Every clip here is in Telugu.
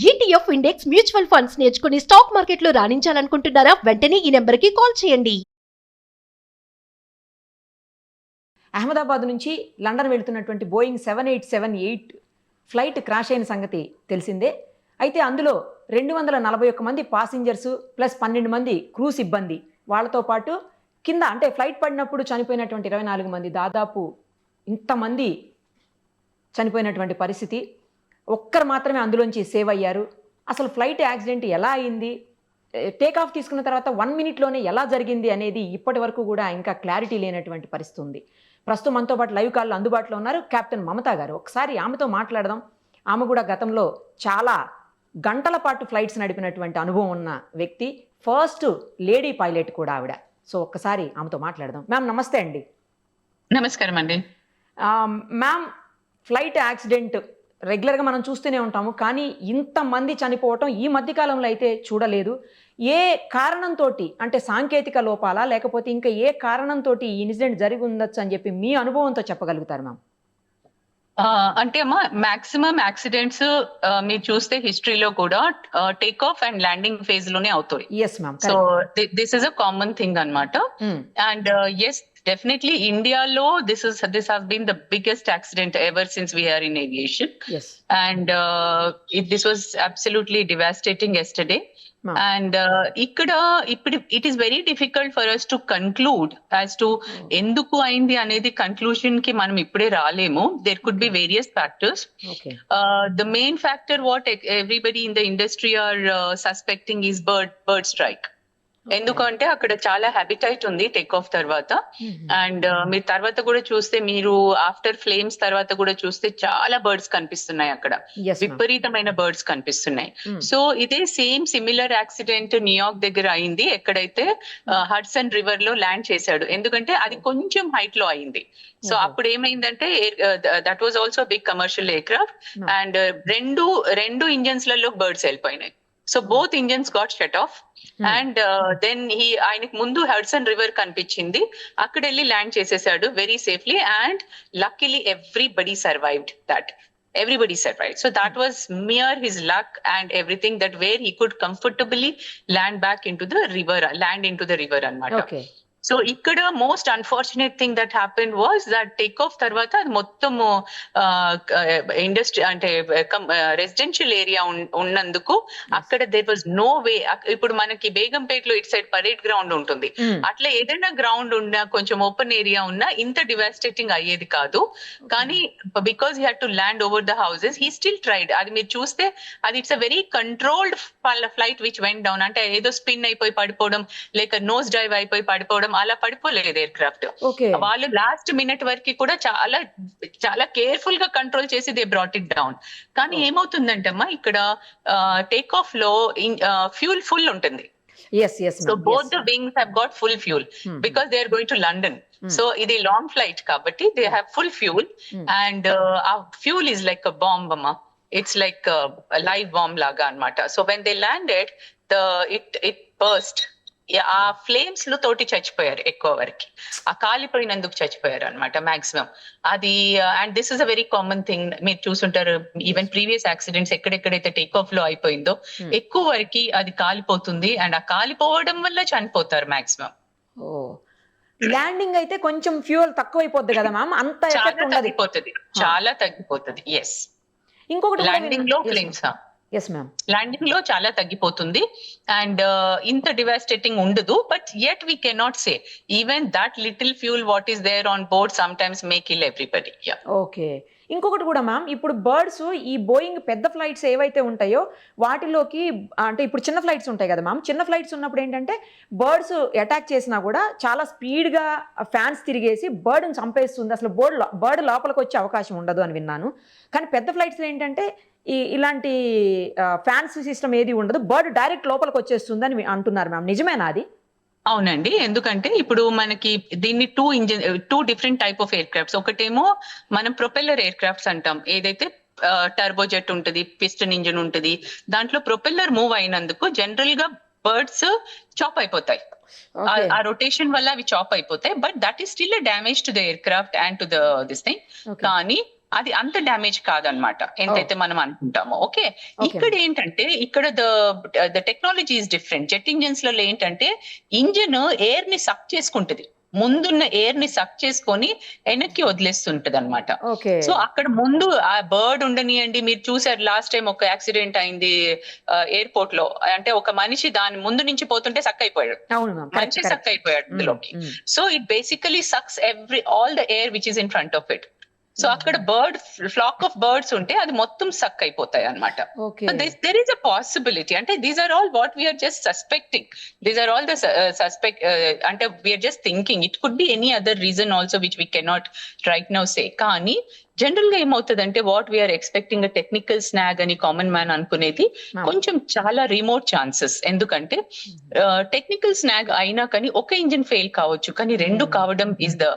ఈటీఎఫ్ ఇండెక్స్ మ్యూచువల్ ఫండ్స్ నేర్చుకుని స్టాక్ మార్కెట్లో రాణించాలనుకుంటున్నారా? వెంటనే ఈ నెంబర్కి కాల్ చేయండి. అహ్మదాబాద్ నుంచి లండన్ వెళ్తున్నటువంటి బోయింగ్ 7878 ఫ్లైట్ క్రాష్ అయిన సంగతి తెలిసిందే. అయితే అందులో 241 మంది పాసింజర్స్ ప్లస్ 12 మంది క్రూ సిబ్బంది వాళ్ళతో పాటు కింద అంటే ఫ్లైట్ పడినప్పుడు చనిపోయినటువంటి 24 మంది, దాదాపు ఇంతమంది చనిపోయినటువంటి పరిస్థితి. ఒక్కరు మాత్రమే అందులోంచి సేవ్ అయ్యారు. అసలు ఫ్లైట్ యాక్సిడెంట్ ఎలా అయింది, టేక్ ఆఫ్ తీసుకున్న తర్వాత 1 మినిట్లోనే ఎలా జరిగింది అనేది ఇప్పటి వరకు కూడా ఇంకా క్లారిటీ లేనటువంటి పరిస్థితి ఉంది. ప్రస్తుతం మనతో పాటు లైవ్ కాల్లో అందుబాటులో ఉన్నారు కెప్టెన్ మమతా గారు. ఒకసారి ఆమెతో మాట్లాడదాం. ఆమె కూడా గతంలో చాలా గంటల పాటు ఫ్లైట్స్ నడిపినటువంటి అనుభవం ఉన్న వ్యక్తి, ఫస్ట్ లేడీ పైలట్ కూడా ఆవిడ. సో ఒక్కసారి ఆమెతో మాట్లాడదాం. మ్యామ్ నమస్తే అండి. నమస్కారం అండి. మ్యామ్, ఫ్లైట్ యాక్సిడెంట్ రెగ్యులర్గా మనం చూస్తూనే ఉంటాము, కానీ ఇంతమంది చనిపోవటం ఈ మధ్యకాలంలో అయితే చూడలేదు. ఏ కారణంతో, అంటే సాంకేతిక లోపాలా లేకపోతే ఇంకా ఏ కారణంతో ఈ ఇన్సిడెంట్ జరిగి ఉండొచ్చు అని చెప్పి మీ అనుభవంతో చెప్పగలుగుతారు మ్యామ్? అంటే అమ్మా, మాక్సిమం యాక్సిడెంట్స్ మీరు చూస్తే హిస్టరీలో కూడా take off and landing phase లోనే అవుతాయి. Yes ma'am. So this is a common thing అన్నమాట. And yes, definitely India law, this has been the biggest accident ever since we are in aviation. Yes. And this was absolutely devastating yesterday. And ikkada it is very difficult for us to conclude as to enduku ayindi anedi conclusion ki manam ippade raalemo. There could be various factors. Okay. The main factor what everybody in the industry are suspecting is bird strike. ఎందుకంటే అక్కడ చాలా హ్యాబిటైట్ ఉంది టేక్ ఆఫ్ తర్వాత. అండ్ మీరు తర్వాత కూడా చూస్తే, మీరు ఆఫ్టర్ ఫ్లేమ్స్ తర్వాత కూడా చూస్తే చాలా బర్డ్స్ కనిపిస్తున్నాయి అక్కడ, విపరీతమైన బర్డ్స్ కనిపిస్తున్నాయి. సో ఇదే సేమ్ సిమిలర్ యాక్సిడెంట్ న్యూయార్క్ దగ్గర అయింది, ఎక్కడైతే హడ్సన్ రివర్ లో ల్యాండ్ చేశాడు. ఎందుకంటే అది కొంచెం హైట్ లో అయింది. సో అప్పుడు ఏమైందంటే, that was also big commercial aircraft, and రెండు ఇంజన్స్ లలో బర్డ్స్ వెళ్ళిపోయినాయి. So both engines got shut off. And then ఆయనకు ముందు హడ్సన్ రివర్ కనిపించింది, అక్కడ వెళ్ళి ల్యాండ్ చేసేసాడు very safely. And luckily everybody survived that. Everybody survived. So that was mere his luck and everything, that where he could comfortably land into the river anamata. Okay. So ఇక్కడ most unfortunate thing that happen was that take off తర్వాత అది మొత్తము ఇండస్ట్రీ అంటే రెసిడెన్షియల్ ఏరియా ఉన్నందుకు అక్కడ దేర్ వాజ్ నో వే. ఇప్పుడు మనకి బేగంపేటలో ఇటు సైడ్ పరేడ్ గ్రౌండ్ ఉంటుంది, అట్లా ఏదైనా గ్రౌండ్ ఉన్నా, కొంచెం ఓపెన్ ఏరియా ఉన్నా ఇంత డివాస్టేటింగ్ అయ్యేది కాదు. కానీ because he had to land over the houses, he still tried. అది మీరు చూస్తే అది it's a very controlled flight which vent down. అంటే ఏదో స్పిన్ అయిపోయి పడిపోవడం, లేక నోస్ డైవ్ అయిపోయి పడిపోవడం, అలా పడిపోలేదు ఎయిర్ క్రాఫ్ట్. వాళ్ళు లాస్ట్ మినిట్ వరకు కూడా చాలా చాలా కేర్ఫుల్ గా కంట్రోల్ చేసి దే బ్రాట్ ఇట్ డౌన్. కానీ ఏమవుతుందంటే అమ్మా, ఇక్కడ టేక్ ఆఫ్ లో ఫ్యూల్ ఫుల్ ఉంటుంది. So both the wings have got full fuel because they are going to London. So ఇది లాంగ్ ఫ్లైట్ కాబట్టి they have full fuel. And ఆ fuel is like a bomb అమ్మా. It's like a live bomb laga anamata. So when they landed, it burst. ఆ ఫ్లేమ్స్ లో తోటి చచ్చిపోయారు ఎక్కువ వరకు, ఆ కాలిపోయినందుకు చచ్చిపోయారు అనమాట మాక్సిమం. అది and this is a very common thing. మీరు చూసుంటారు ఈవెన్ ప్రీవియస్ యాక్సిడెంట్స్ ఎక్కడెక్కడైతే టేక్ ఆఫ్ లో అయిపోయిందో ఎక్కువ వరకు అది కాలిపోతుంది, అండ్ ఆ కాలిపోవడం వల్ల చనిపోతారు మాక్సిమం. ల్యాండింగ్ అయితే కొంచెం ఫ్యూయల్ తక్కువ అయిపోద్ది కదా మ్యామ్, అంత తగ్గిపోతుంది, చాలా తగ్గిపోతుంది. ఎస్, ఇంకొకటి ల్యాండింగ్ లో ఫ్లేమ్స్ ల్యాండింగ్ లో చాలా తగ్గిపోతుంది. అండ్ ఇంత డివాస్టేటింగ్ ఉండదు. But yet we cannot say even that little fuel what is there on board some times may kill everybody. Okay. ఇంకొకటి కూడా మ్యామ్, ఇప్పుడు బర్డ్స్ ఈ బోయింగ్ పెద్ద ఫ్లైట్స్ ఏవైతే ఉంటాయో వాటిలోకి, అంటే ఇప్పుడు చిన్న ఫ్లైట్స్ ఉంటాయి కదా మ్యామ్, చిన్న ఫ్లైట్స్ ఉన్నప్పుడు ఏంటంటే బర్డ్స్ అటాక్ చేసినా కూడా చాలా స్పీడ్గా ఫ్యాన్స్ తిరిగేసి బర్డ్ని చంపేస్తుంది, అసలు బర్డ్ లోపలికి వచ్చే అవకాశం ఉండదు అని విన్నాను. కానీ పెద్ద ఫ్లైట్స్లో ఏంటంటే ఇలాంటి ఫ్యాన్స్ సిస్టమ్ ఏది ఉండదు, బర్డ్ డైరెక్ట్ లోపలికి వచ్చేస్తుంది అని అంటున్నారు మ్యామ్, నిజమేనా అది? అవునండి. ఎందుకంటే ఇప్పుడు మనకి దీన్ని two different type of air crafts. ఒకటేమో మనం ప్రొపెల్లర్ ఎయిర్ క్రాఫ్ట్స్ అంటాం, ఏదైతే టర్బోజెట్ ఉంటుంది, పిస్టన్ ఇంజిన్ ఉంటుంది. దాంట్లో ప్రొపెల్లర్ మూవ్ అయినందుకు జనరల్ గా బర్డ్స్ చాప్ అయిపోతాయి, ఆ రొటేషన్ వల్ల అవి చాప్ అయిపోతాయి. But that is still damage to the air craft and to this thing. కానీ అది అంత డ్యామేజ్ కాదనమాట ఎంతైతే మనం అనుకుంటామో. Okay, Okay. ఇక్కడ ఏంటంటే ఇక్కడ the technology is different. Jet engines లో ఏంటంటే ఇంజిన్ ఎయిర్ ని సక్ చేసుకుంటది, ముందున్న ఎయిర్ ని సక్ చేసుకొని వెనక్కి వదిలేస్తుంటది అనమాట. ఓకే. సో అక్కడ ముందు ఆ బర్డ్ ఉండనియండి, మీరు చూసారు లాస్ట్ టైం ఒక యాక్సిడెంట్ అయింది ఎయిర్పోర్ట్ లో, అంటే ఒక మనిషి దాని ముందు నుంచి పోతుంటే సక్ అయిపోయాడు, అవును మ్యామ్, మనిషి సక్ అయిపోయాడు అందులోకి. So it basically sucks all the air which is in front of it. So అక్కడ ఫ్లాక్ ఆఫ్ బర్డ్స్ ఉంటే అది మొత్తం సక్ అయిపోతాయి అనమాట. దెర్ ఈస్ అ పాసిబిలిటీ, అంటే these are all what we are just suspecting, these are all the suspect, అంటే we are just thinking it could be any other reason also which we cannot right now say. కానీ జనరల్ గా ఏమవుతుందంటే what we are expecting a technical snag అని కామన్ మ్యాన్ అనుకునేది కొంచెం చాలా రిమోట్ ఛాన్సెస్. ఎందుకంటే టెక్నికల్ స్నాగ్ అయినా కానీ ఒక ఇంజిన్ ఫెయిల్ కావచ్చు, కానీ రెండు కావడం is the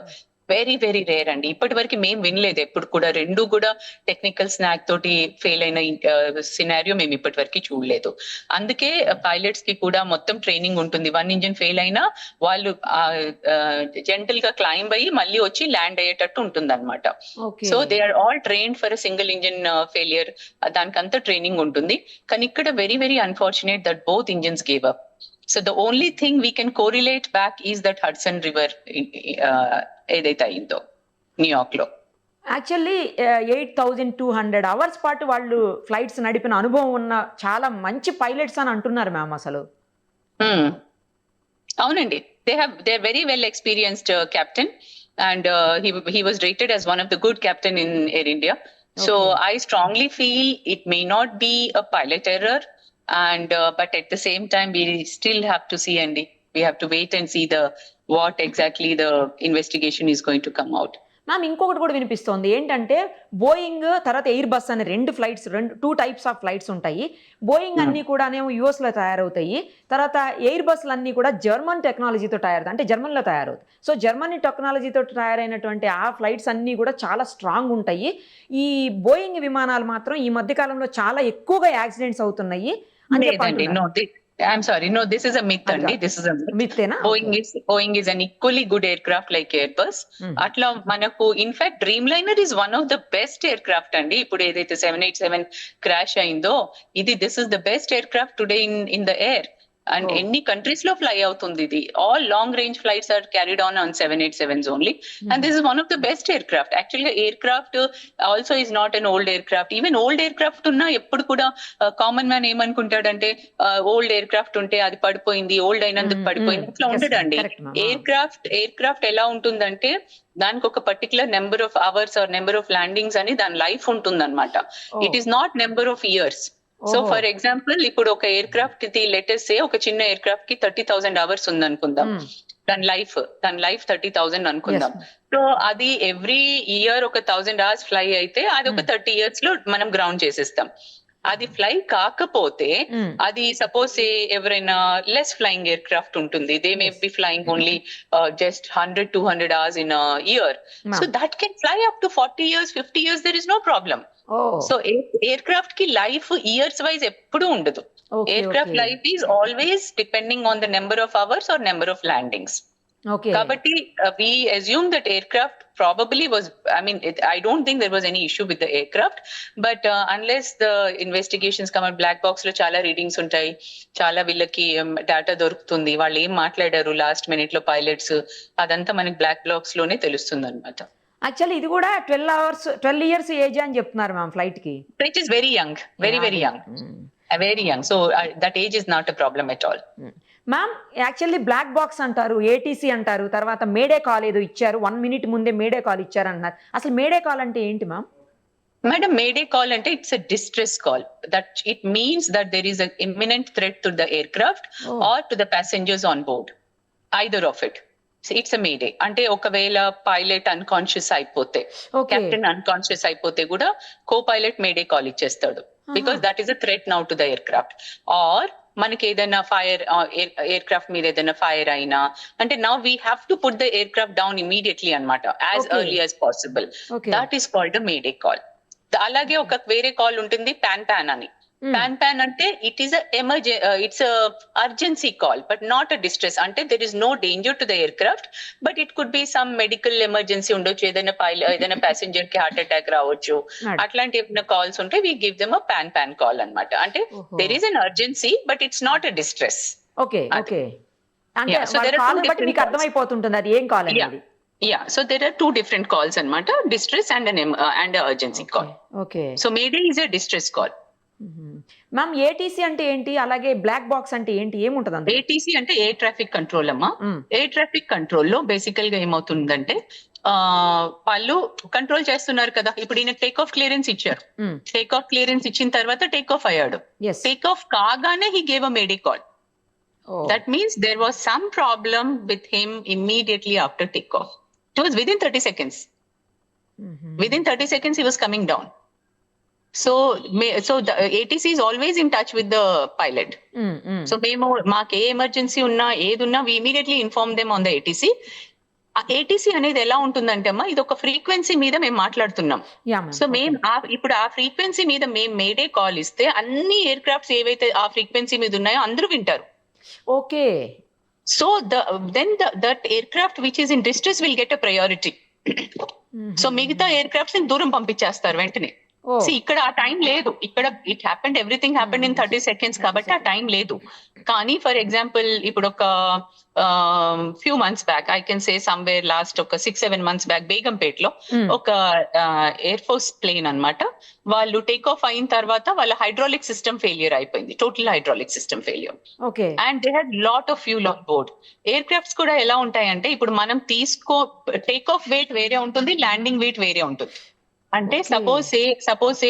very very rare అండి. ఇప్పటి వరకు మేము వినలేదు ఎప్పుడు కూడా రెండు కూడా టెక్నికల్ స్నాగ్ తోటి ఫెయిల్ అయిన సినారియో మేము ఇప్పటి వరకు చూడలేదు. అందుకే పైలట్స్ కి కూడా మొత్తం ట్రైనింగ్ ఉంటుంది. వన్ ఇంజిన్ ఫెయిల్ అయినా వాళ్ళు జెంటల్ గా క్లైంబ్ అయ్యి మళ్ళీ వచ్చి ల్యాండ్ అయ్యేటట్టు ఉంటుంది అనమాట. So they are all trained for single engine failure, దానికి అంతా ట్రైనింగ్ ఉంటుంది. కానీ ఇక్కడ very very unfortunate that both engines gave up. So the only thing we can correlate back is that Hudson River ఏదైతే అయిందో న్యూయార్క్ లో. యాక్చువల్లీ 8,200 అవర్స్ పాటు వాళ్ళు ఫ్లైట్స్ నడిపిన అనుభవం ఉన్న చాలా మంచి పైలట్స్ అని అంటున్నారు మ్యామ్ అసలు. అవునండి, they are very well experienced captain, and he was rated as one of the good captain in Air India. So I strongly feel it may not be a pilot error, and but at the same time we still have to see, and we have to wait and see what exactly the investigation is going to come out. Ma'am ఇంకొకటి కూడా వినిపిస్తోంది ఏంటంటే బోయింగ్ తర్వాత ఎయిర్ బస్ అనే టూ టైప్స్ ఆఫ్ ఫ్లైట్స్ ఉంటాయి. బోయింగ్ అన్ని కూడానేమో యుఎస్ లో తయారవుతాయి, తర్వాత ఎయిర్ బస్లు అన్ని కూడా జర్మన్ టెక్నాలజీతో తయారవుతాయి, అంటే జర్మన్లో తయారవుతాయి. సో జర్మనీ టెక్నాలజీతో తయారైనటువంటి ఆ ఫ్లైట్స్ అన్ని కూడా చాలా స్ట్రాంగ్ ఉంటాయి. ఈ బోయింగ్ విమానాలు మాత్రం ఈ మధ్య కాలంలో చాలా ఎక్కువగా యాక్సిడెంట్స్ అవుతున్నాయి అని చెప్పి. I'm sorry, no, this is a myth andi. This is a myth. Boeing is an equally good aircraft like Airbus. Atla manaku in fact Dreamliner is one of the best aircraft andi. Ippudu edaithe 787 crash aindo, this is the best aircraft today in the air. And any countries lo fly avutundi idi. All long range flights are carried on 787s only. And this is one of the best aircraft. Actually aircraft also is not an old aircraft. Even old aircraft unna eppudu kuda common man em anukuntadante old aircraft unte adi padipoyindi, old ainanduku padipoyindi atla undadandi. Aircraft ela untundante దానికి ఒక particular number of hours are number of landings అని దాని లైఫ్ ఉంటుంది అనమాట. It is not number of years. So for example ఇప్పుడు ఒక ఎయిర్క్రాఫ్ట్ కి లెటెస్ట్ సే ఒక చిన్న ఎయిర్క్రాఫ్ట్ కి 30,000 అవర్స్ ఉంది అనుకుందాం, దాని లైఫ్ 30,000 అనుకుందాం. సో అది ఎవ్రీ ఇయర్ ఒక 1,000 అవర్స్ ఫ్లై అయితే అది ఒక 30 years లో మనం గ్రౌండ్ చేసేస్తాం. అది ఫ్లై కాకపోతే అది సపోజ్ ఎవరైనా లెస్ ఫ్లయింగ్ ఎయిర్ క్రాఫ్ట్ ఉంటుంది, they may be flying only just 100-200 hours in a year. So that can fly up to 40 years, 50 years, there is no problem. So aircraft ki life years wise eppudu undadu. Aircraft life is always depending on the number of hours or number of landings. Kabatti we assume that aircraft probably was, I don't think there was any issue with the aircraft, but unless the investigations come out, black box lo chala readings untayi, chala villaki data dorukutundi, vallu em maatlaadaru last minute lo pilots, adantha manaki black box lone telustundi annamata. Actually ఇది కూడా 12 years ఏజ్ అని చెప్తున్నారు మ్యామ్ ఫ్లైట్ కి. Which is very young, very young, very young. So that age is not a problem at all. Ma'am actually black box అంటారు, ఏటీసీ అంటారు, తర్వాత మేడే కాల్ ఏదో ఇచ్చారు, 1 minute ముందే మేడే కాల్ ఇచ్చారు అంటున్నారు. అసలు మేడే కాల్ అంటే ఏంటి ma'am? Madam, mayday call ante it's a distress call. That it means that there is an imminent threat to the aircraft or to the passengers on board. Either of it. So it's a mayday. Ante okavela pilot unconscious అయిపోతే, captain unconscious అయిపోతే కూడా co-pilot mayday call ఇచ్చేస్తాడు, because that is a threat now to the aircraft. Or మనకి ఏదైనా ఫైర్ ఎయిర్క్రాఫ్ట్ మీద ఏదైనా ఫైర్ అయినా అంటే now we have to put the aircraft down immediately అన్నమాట, as early as possible. That is called the mayday call. అలాగే ఒక వేరే కాల్ ఉంటుంది పాన్ అని. pan అంటే it is a it's a urgency call but not a distress. అంటే there is no danger to the aircraft but it could be some medical emergency ఉండొచ్చు, ఏదైనా ఏదైనా passenger కి హార్ట్ అటాక్ రావచ్చు, అట్లాంటి ఏమైనా కాల్స్ ఉంటే we give them a pan call అన్నమాట. అంటే there is an urgency but it's not a distress. Okay okay అంటే Yeah, so there are call two బట్టి మీకు different అర్థమైపోతుంటుంది అది ఏం కాల్ అనేది. Yeah, so there are two different calls అన్నమాట, distress and an urgency call. Okay So Mayday is a distress call. Ma'am ATC అంటే ఏంటి, అలాగే బ్లాక్ బాక్స్ అంటే ఏంటి, ఏముంటది అందులో? ATC అంటే ఎయిర్ ట్రాఫిక్ కంట్రోల్ అమ్మా. ఎయిర్ ట్రాఫిక్ కంట్రోల్ లో బేసికల్ గా ఏమవుతుందంటే వాళ్ళు కంట్రోల్ చేస్తున్నారు కదా, ఇప్పుడు ఈయన టేక్ ఆఫ్ క్లియరెన్స్ ఇచ్చారు, టేక్ ఆఫ్ క్లియరెన్స్ ఇచ్చిన తర్వాత టేక్ ఆఫ్ అయ్యాడు, టేక్ ఆఫ్ కాగానే he gave a May Day call. That means there was some problem with him immediately after takeoff. It was within 30 seconds. Within 30 seconds he was coming down. So the ATC is always in touch with the pilot. So మేము మాకు ఏ ఎమర్జెన్సీ ఉన్నా ఏదున్నా we immediately inform them on the ATC. ఆ ATC అనేది ఎలా ఉంటుందంటే అమ్మా, ఇది ఒక ఫ్రీక్వెన్సీ మీద మేము మాట్లాడుతున్నాం. సో మేము ఇప్పుడు ఆ ఫ్రీక్వెన్సీ మీద మేము మేడే కాల్ ఇస్తే అన్ని ఎయిర్ క్రాఫ్ట్స్ ఏవైతే ఆ ఫ్రీక్వెన్సీ మీద ఉన్నాయో అందరూ వింటారు. Okay. So that aircraft which is in distress will get a priority. So మిగతా ఎయిర్క్రాఫ్ట్స్ ని దూరం పంపించేస్తారు వెంటనే. ఇక్కడ ఆ టైం లేదు, ఇక్కడ it happened, everything happened in 30 seconds కాబట్టి ఆ టైం లేదు. కానీ ఫర్ ఎగ్జాంపుల్ ఇప్పుడు ఒక few months back, I can say somewhere last ఒక 6-7 months బ్యాక్ బేగంపేట్ లో ఒక ఎయిర్ ఫోర్స్ ప్లేన్ అన్నమాట, వాళ్ళు టేక్ ఆఫ్ అయిన తర్వాత వాళ్ళ హైడ్రాలిక్ సిస్టమ్ ఫెయిలియర్ అయిపోయింది, total hydraulic system failure. And they had lot of fuel on board. Air crafts కూడా ఎలా ఉంటాయంటే ఇప్పుడు మనం టేక్ ఆఫ్ వెయిట్ వేరే ఉంటుంది, ల్యాండింగ్ వెయిట్ వేరే ఉంటుంది. అంటే suppose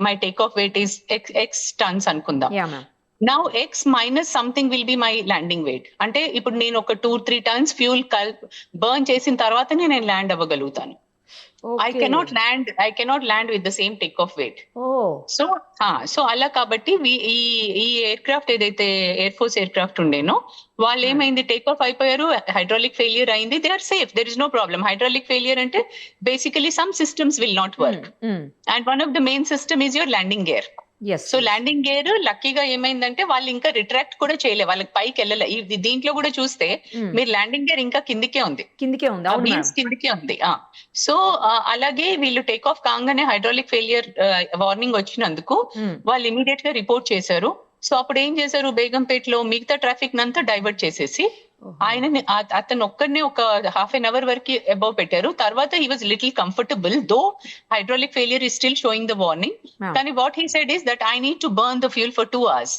my take of weight is x tons అనుకుందాం. Now x minus something will be my landing weight. అంటే ఇప్పుడు నేను ఒక 2-3 tons ఫ్యూల్ బర్న్ చేసిన తర్వాతనే నేను ల్యాండ్ అవ్వగలుగుతాను. I cannot land with the same takeoff weight. So అలా కాబట్టి ఈ ఎయిర్ క్రాఫ్ట్ ఏదైతే ఎయిర్ ఫోర్స్ ఎయిర్ క్రాఫ్ట్ ఉండేనో వాళ్ళు ఏమైంది, టేక్ ఆఫ్ అయిపోయారు, హైడ్రాలిక్ ఫెయిలియర్ అయింది, they are safe, there is no problem. Hydraulic failure అంటే basically some systems will not work and one of the main system is your landing gear. So landing gear లక్కీగా ఏమైందంటే వాళ్ళు ఇంకా రిట్రాక్ట్ కూడా చేయలే, వాళ్ళకి పైకి వెళ్ళలే. దీంట్లో కూడా చూస్తే మీరు ల్యాండింగ్ గేర్ ఇంకా కిందికే ఉంది. సో అలాగే వీళ్ళు టేక్ ఆఫ్ కాగానే హైడ్రాలిక్ ఫెయిలియర్ వార్నింగ్ వచ్చినందుకు వాళ్ళు ఇమీడియట్ గా రిపోర్ట్ చేశారు. సో అప్పుడు ఏం చేశారు, బేగంపేట్ లో మిగతా ట్రాఫిక్ నంతా డైవర్ట్ చేసేసి అతను ఒక్కడనే ఒక హాఫ్ అన్ అవర్ వరకు అబౌవ్ పెట్టారు. తర్వాత he was little comfortable though hydraulic failure is still showing the warning. కానీ what he said is that I need to burn the fuel for 2 hours.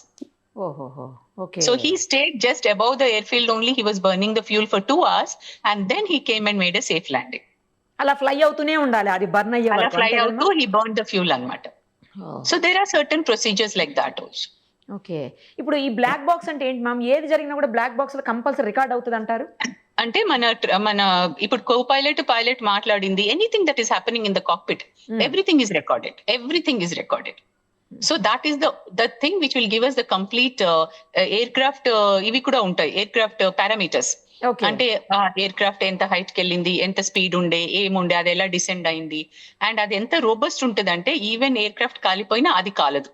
So he stayed just above the airfield only. He was burning the fuel for 2 hours and then he came and made a safe landing. అలా ఫ్లై అవుతూనే ఉండాలి, అది బర్న్ అయ్యే వరకు. ఫ్లై అవుతూ he burned the fuel అన్నమాట. So there are certain procedures like that also. Okay. ఇప్పుడు ఈ బ్లాక్ బాక్స్ అంటే ఏంటి మ్యామ్? ఏది జరిగినా కూడా బ్లాక్ బాక్స్ లో కంపల్సరీ రికార్డ్ అవుతుంది అంటారు? అంటే మన ఇప్పుడు కో పైలట్ మాట్లాడింది, anything that is happening in the cockpit, everything is recorded. So that is the thing which will give us the complete air craft. ఇవి కూడా ఉంటాయి ఎయిర్ క్రాఫ్ట్ పారామీటర్స్. అంటే ఎయిర్ క్రాఫ్ట్ ఎంత హైట్ కి వెళ్ళింది, ఎంత స్పీడ్ ఉండే, ఏముండే, అది ఎలా డిసెండ్ అయింది, అండ్ అది ఎంత రోబస్ట్ ఉంటుంది అంటే ఈవెన్ ఎయిర్ క్రాఫ్ట్ కాలిపోయినా అది కాలదు.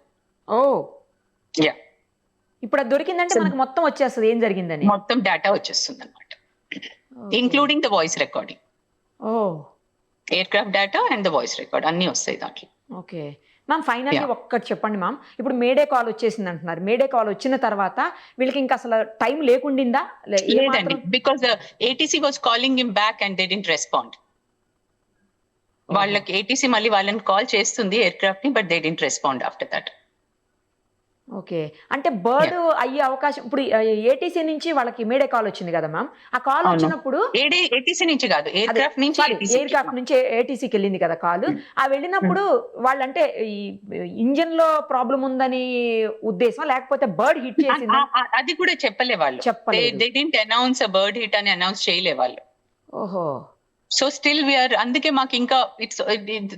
ఇప్పుడు అది దొరికిందంటే మనకు మొత్తం వచ్చేస్తుంది ఏం జరిగిందని, మొత్తం డేటా వచ్చేస్తుంది అనమాట, including the voice recording. Air craft data and the voice record అన్ని వస్తాయి దాంట్లో. ఓకే మ్యామ్, ఫైనల్లీ ఒక్కటి చెప్పండి మ్యామ్, ఇప్పుడు మేడే కాల్ వచ్చేసింది అంటున్నారు, మేడే కాల్ వచ్చిన తర్వాత వీళ్ళకి ఇంకా అసలు టైం లేకుండిందా? లేదండి, because ATC was calling him back and they didn't respond. వాళ్ళకి ATC మళ్ళీ వాళ్ళని కాల్ చేస్తుంది ఎయిర్ క్రాఫ్ట్ ని, but they didn't respond after that. Okay, అంటే బర్డ్ అయ్యే అవకాశం ఇప్పుడు ATC నుంచి వాళ్ళకి మేడే కాల్ వచ్చింది కదా మ్యామ్, ఆ కాల్ వచ్చినప్పుడు ATC నుంచి కాదు, ఎయిర్ క్రాఫ్ట్ నుంచి ATCకి వెళ్ళింది కదా కాల్. ఆ వెళ్ళినప్పుడు వాళ్ళంటే ఈ ఇంజిన్ లో ప్రాబ్లం ఉందని ఉద్దేశం, లేకపోతే బర్డ్ హిట్ చేసింది అది కూడా చెప్పలే వాళ్ళు, they didn't announce a bird hit అని అనౌన్స్ చేయలే వాళ్ళు. ఓహో, సో స్టిల్ వీఆర్, అందుకే మాకు ఇంకా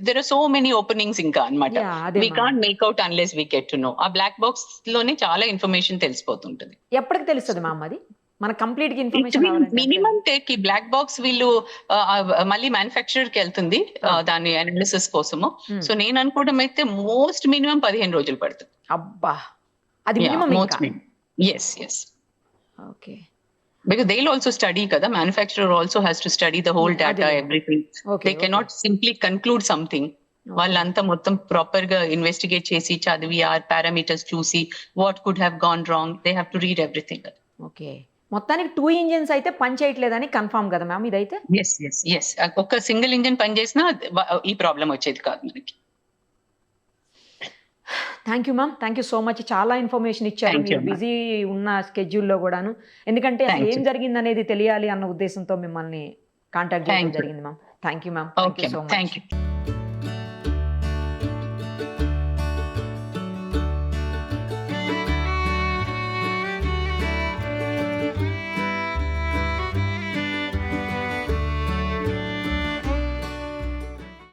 there are so many openings ఇంకా అన్నమాట. We can't make out unless we get to know. ఆ బ్లాక్ బాక్స్ లోనే చాలా ఇన్ఫర్మేషన్ తెలిసిపోతుంటది. ఎప్పటికి తెలుస్తుంది మ్యామ్ అది? మన కంప్లీట్ ఇన్ఫర్మేషన్ మినిమం టేక్ ఈ బ్లాక్ బాక్స్ వీళ్ళు మళ్ళీ మ్యానుఫ్యాక్చరర్ కి వెళ్తుంది దాని అనాలిసిస్ కోసము. సో నేను అనుకోవడం అయితే మోస్ట్ మినిమం 15 రోజులు పడుతుంది. అబ్బా, అది minimum. Yes yes, okay. because they'll also study kada, manufacturer also has to study the whole data, everything. They cannot simply conclude something. వాళ్ళంతా మొత్తం ప్రాపర్ గా ఇన్వెస్టిగేట్ చేసి చదివి ఆ పారామీటర్స్ చూసి what could have gone wrong, they have to read everything. Okay, మొత్తానికి 2 ఇంజిన్స్ అయితే పని చేయట్లేదని కన్ఫర్మ్ కదా మ్యామ్ ఇదైతే? ఎస్ ఎస్ ఎస్, ఒక సింగిల్ ఇంజిన్ పని చేసినా ఈ ప్రాబ్లం వచ్చేది కాదు మనకి. Thank you ma'am, thank you so much. చాలా ఇన్ఫర్మేషన్ ఇచ్చారు మీరు బిజీ ఉన్న స్కెడ్యూల్లో కూడాను. ఎందుకంటే అసలు ఏం జరిగింది అనేది తెలియాలి అన్న ఉద్దేశంతో మిమ్మల్ని కాంటాక్ట్ చేయడం జరిగింది ma'am. Thank you ma'am, thank you so much.